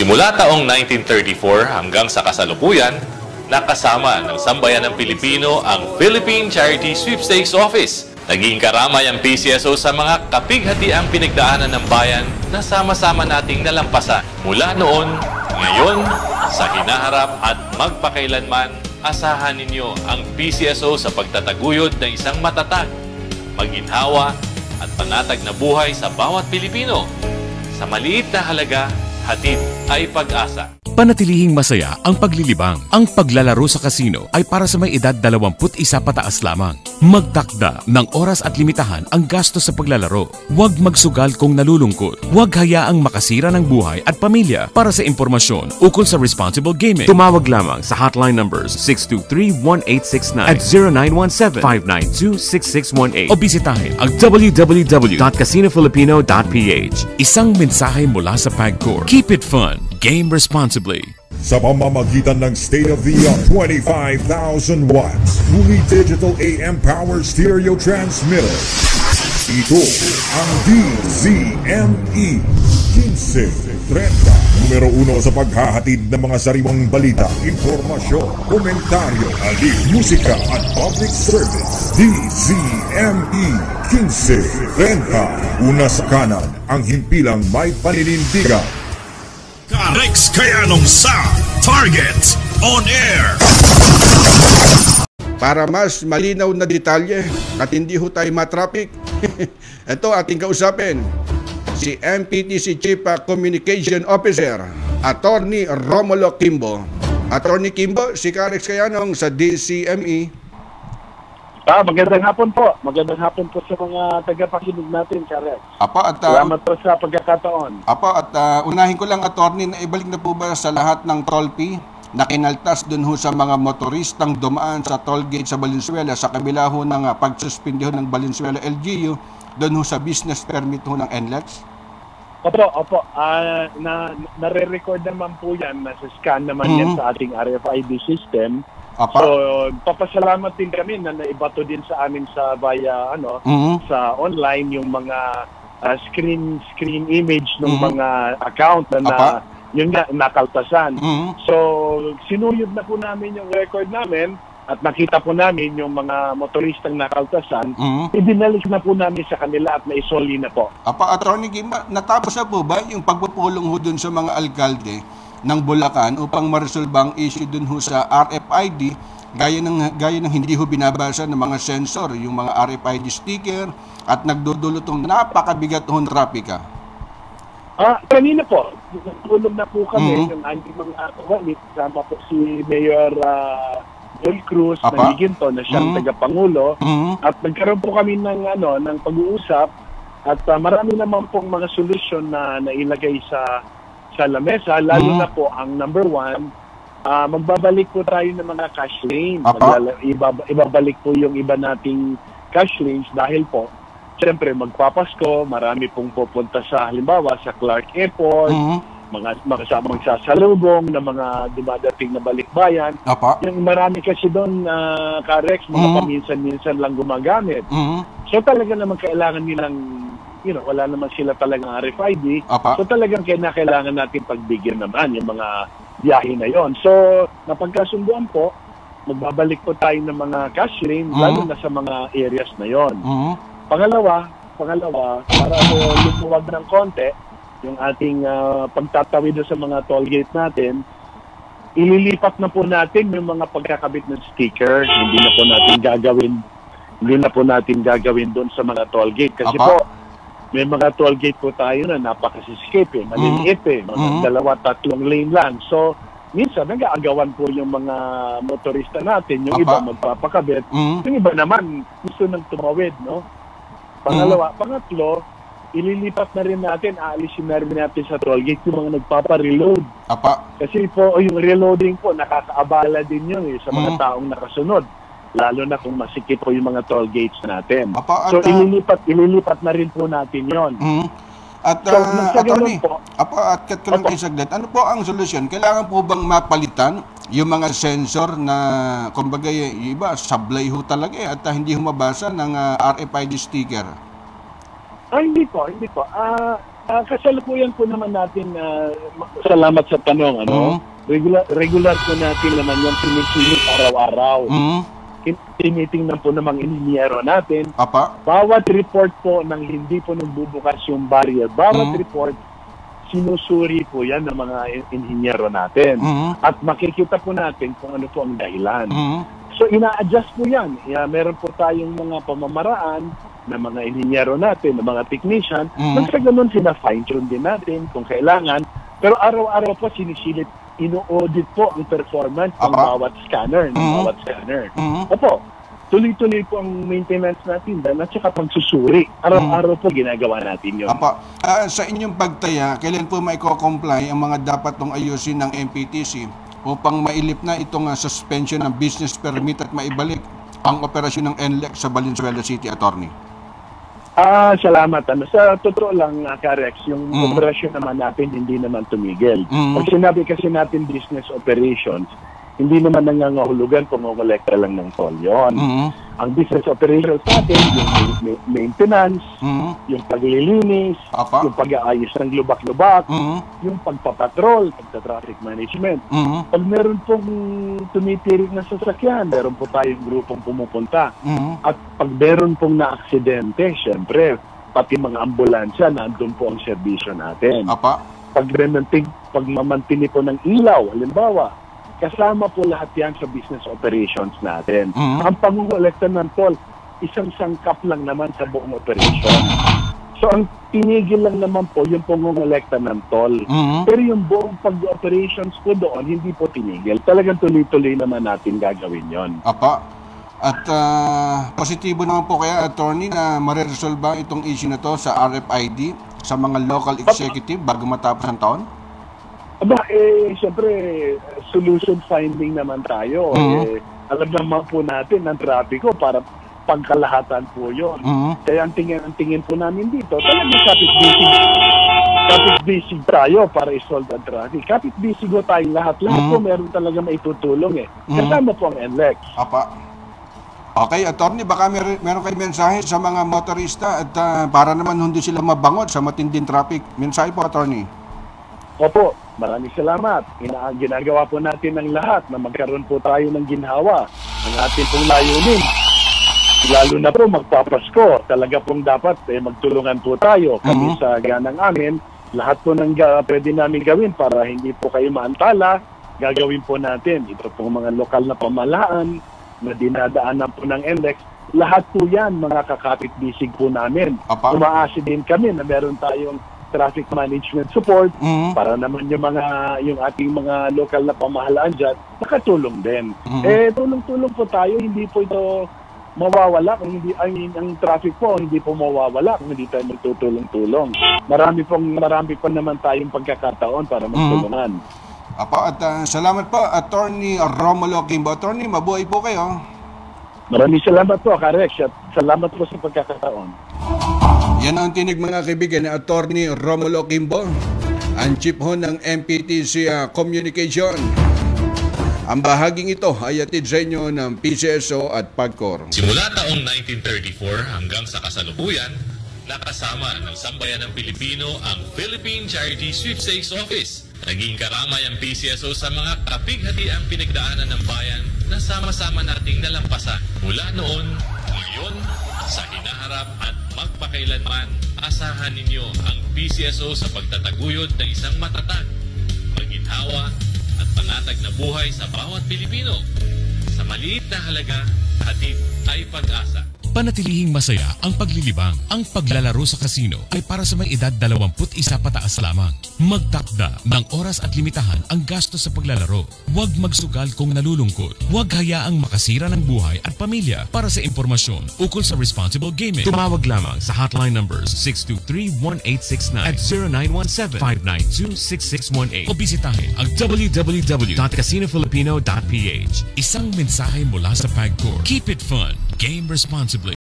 Simula taong 1934 hanggang sa kasalukuyan, nakasama ng sambayan ng Pilipino ang Philippine Charity Sweepstakes Office. Naging karamay ang PCSO sa mga kapighatiang pinagdaanan ng bayan na sama-sama nating nalampasan. Mula noon, ngayon, sa hinaharap at magpakailanman, asahan ninyo ang PCSO sa pagtataguyod ng isang matatag, maginhawa at panatag na buhay sa bawat Pilipino. Sa maliit na halaga, hatid ay pag-asa. Panatilihing masaya ang paglilibang. Ang paglalaro sa kasino ay para sa may edad 21 pataas lamang. Magtakda ng oras at limitahan ang gastos sa paglalaro. Huwag magsugal kung nalulungkot. Huwag hayaang makasira ng buhay at pamilya. Para sa impormasyon ukol sa responsible gaming, tumawag lamang sa hotline numbers 623-1869 at 0917-592-6618 o bisitahin ang www.casinofilipino.ph. Isang mensahe mula sa PAGCOR. Keep it fun. Game responsibly. Sa pamamagitan ng state-of-the-art 25,000 watts Umi Digital AM Power Stereo Transmitter. Ito ang DZME 1530, numero 1 sa paghahatid ng mga sariwang balita, impormasyon, komentaryo, aliw, musika at public service. DZME 1530, una sa kanan, ang himpilang may paninindigan. Rex Kayanong sa Target On Air. Para mas malinaw na detalye at hindi ho tayo matraffic, ito ating kausapin, si MPTC Chief Communication Officer, Attorney Romulo Kimbo. Attorney Kimbo, si Rex Kayanong sa DCME. Magandang hapon po. Magandang hapon po sa mga tagapakinig natin, Rex. Salamat po sa pagkakataon. Unahin ko lang, attorney, na ibalik na po ba sa lahat ng toll fee na kinaltas dun ho sa mga motoristang dumaan sa toll gate sa Valenzuela sa kabila ho ng pagsuspindi ho ng Valenzuela LGU dun ho sa business permit ho ng NLEX? Opo. Nare-record naman po yan. Nasa-scan naman yan sa ating RFID system. So, papasalamat din kami na naibato din sa amin sa via sa online yung mga screen image ng mga account na yun nga nakaltasan. So, sinuyod na po namin yung record namin at nakita po namin yung mga motoristang nakaltasan. Ibinalik na po namin sa kanila at naisoli na po. Attorney Gimba, natapos na po ba yung pagpupulong ho dun sa mga alkalde ng Bulacan upang ma-resolve ang issue dun ho sa RFID gaya ng hindi ho binabasa ng mga sensor, yung mga RFID sticker at nagdudulot ng napakabigat hong trapika? Kanina po, natulog na po kami yung ating mga kawalit, kasama po si Mayor Joel Cruz na Higinto na siyang tagapangulo at nagkaroon po kami ng pag-uusap at marami naman pong mga solusyon na nailagay sa lamesa, lalo na po ang number 1, magbabalik po tayo ng mga cash lanes. Ibabalik po yung iba nating cash lanes dahil po, siyempre magpapasko, marami pong pupunta sa, halimbawa, sa Clark Airport, mga magsasalubong na mga dumadating na balikbayan. Yung marami kasi doon, Rex, mga paminsan-minsan lang gumagamit. So talaga naman kailangan nilang wala naman sila talagang RFID. So talagang kailangan natin pagbigyan naman yung mga biyahe na yon. So napagkasunduan po, magbabalik po tayo ng mga cash lane, lalo na sa mga areas na yon. Pangalawa, para po lumuwag ng konti yung ating pagtatawid sa mga toll gate natin, ililipat na po natin yung mga pagkakabit ng sticker. Hindi na po natin gagawin doon sa mga toll gate kasi po may mga toll gate po tayo na napaka-escape, maliliit mga 2-3 lane lang. So, minsan nag-aagawan po yung mga motorista natin, yung iba magpapakabit, yung iba naman gusto nang tumawid, no? Pangatlo, ililipat na rin natin, aalisin na rin natin sa toll gate yung mga nagpapa-reload. Kasi po, yung reloading po, nakakaabala din yun sa mga taong nakasunod. Lalo na kung masikip po yung mga toll gates natin. So, ililipat na rin po natin yon. At attorney, at cut ko lang kayo saglit, ano po ang solusyon? Kailangan po bang mapalitan yung mga sensor na, kumbaga, yung iba, sablay ho talaga at hindi ho mabasa ng RFID sticker? Hindi po. Kasalukuyan po naman natin, salamat sa tanong, regular po natin naman yung sinisilip araw-araw. Tinitingnan po namang inhinyero natin. Bawat report po nang hindi po nagbubukas yung barrier, bawat report, sinusuri po yan ng mga inhinyero natin. At makikita po natin kung ano po ang dahilan. So ina-adjust po yan. Meron po tayong mga pamamaraan ng mga inhinyero natin, ng mga technician. Sa ganun, sina-fine-tune din natin kung kailangan. Pero araw-araw po sinisilip, ino-audit po ang performance ng bawat scanner. Opo, tuloy-tuloy po ang maintenance natin at saka pagsusuri. Araw-araw po ginagawa natin yun. Sa inyong pagtaya, kailan po maiko-comply ang mga dapat tong ayusin ng MPTC upang mailip na itong suspension ng business permit at maibalik ang operasyon ng NLEX sa Valenzuela City, Attorney? Salamat. Sa totoo lang, Karex, yung operasyon naman natin hindi naman tumigil. Pag sinabi kasi natin business operations, hindi naman nangangahulugan kung kolekta lang ng toll yun. Ang business operations natin, yung maintenance, yung paglilinis, yung pag-aayos ng lubak-lubak, yung pagpapatrol, pagta-traffic management. Pag meron pong tumitirik na sasakyan, meron po tayong grupong pumupunta. At pag meron pong na-aksidente, syempre, pati mga ambulansya, nandun po ang serbisyo natin. Pag mamantini po ng ilaw, halimbawa, kasama po lahat yan sa business operations natin. Ang pangungolekta ng toll, isang sangkap lang naman sa buong operation. So, ang tinigil lang naman po yung pangungolekta ng toll. Pero yung buong pag-operations po doon, hindi po tinigil. Talagang tuloy-tuloy naman natin gagawin yon. At positibo naman po kaya, Attorney, na mareresolve itong issue na to sa RFID, sa mga local executive bago matapos ang taon? Siyempre, solution finding naman tayo. Alam naman po natin ang trapiko para pagkalahatan po yun. Kaya ang tingin po namin dito, talagang kapit-bisig tayo para isolve ang traffic. Kapit-bisig po tayong lahat. Lahat po meron talaga maitutulong Kasama po ang NLEX. Okay, Attorney, baka meron kayo mensahe sa mga motorista at para naman hindi sila mabangot sa matinding traffic. Mensahe po, Attorney. Opo, maraming salamat. Ginagawa po natin ang lahat na magkaroon po tayo ng ginhawa ng ating pong layunin. Lalo na po magpapasko. Talaga pong dapat magtulungan po tayo. Kami sa ganang amin, lahat po ng pwede namin gawin para hindi po kayo maantala, gagawin po natin. Ito po mga lokal na pamahalaan na dinadaanan po ng NLEX. Lahat po yan, mga kakapit-bisig po namin. Umaasi din kami na meron tayong traffic management support para naman yung ating mga lokal na pamahalaan dyan, nakatulong din. Tulong-tulong po tayo, hindi po ito mawawala kung hindi ang traffic po hindi po mawawala kung hindi tayo magtutulong-tulong. Marami po naman tayong pagkakataon para magtulungan. At salamat po, Attorney Romulo Quimbo. Attorney, mabuhay po kayo. Maraming salamat po, Karex, at salamat po sa pagkakataon. Yan ang tinig, mga kaibigan, ni Attorney Romulo Quimbo, ang chief ho ng MPTC Communication. Ang bahaging ito ay atid sa inyo ng PCSO at PAGCOR. Simula taong 1934 hanggang sa kasalukuyan, nakasama ng sambayan ng Pilipino ang Philippine Charity Sweepstakes Office. Naging karamay ang PCSO sa mga kapighatiang pinagdaanan ng bayan na sama-sama nating nalampasan. Mula noon, ngayon, sa hinaharap at magpakailanman, asahan ninyo ang PCSO sa pagtataguyod ng isang matatag, maginhawa at panatag na buhay sa bawat Pilipino. Sa maliit na halaga, hatid ay pag-asa. Panatilihing masaya ang paglilibang. Ang paglalaro sa kasino ay para sa may edad 21 pataas lamang. Magtakda ng oras at limitahan ang gasto sa paglalaro. Huwag magsugal kung nalulungkot. Huwag hayaang makasira ng buhay at pamilya. Para sa impormasyon ukol sa responsible gaming, tumawag lamang sa hotline numbers 623-1869 at 0917-592-6618 o bisitahin ang www.casinofilipino.ph. Isang mensahe mula sa PAGCOR. Keep it fun. Game responsibly.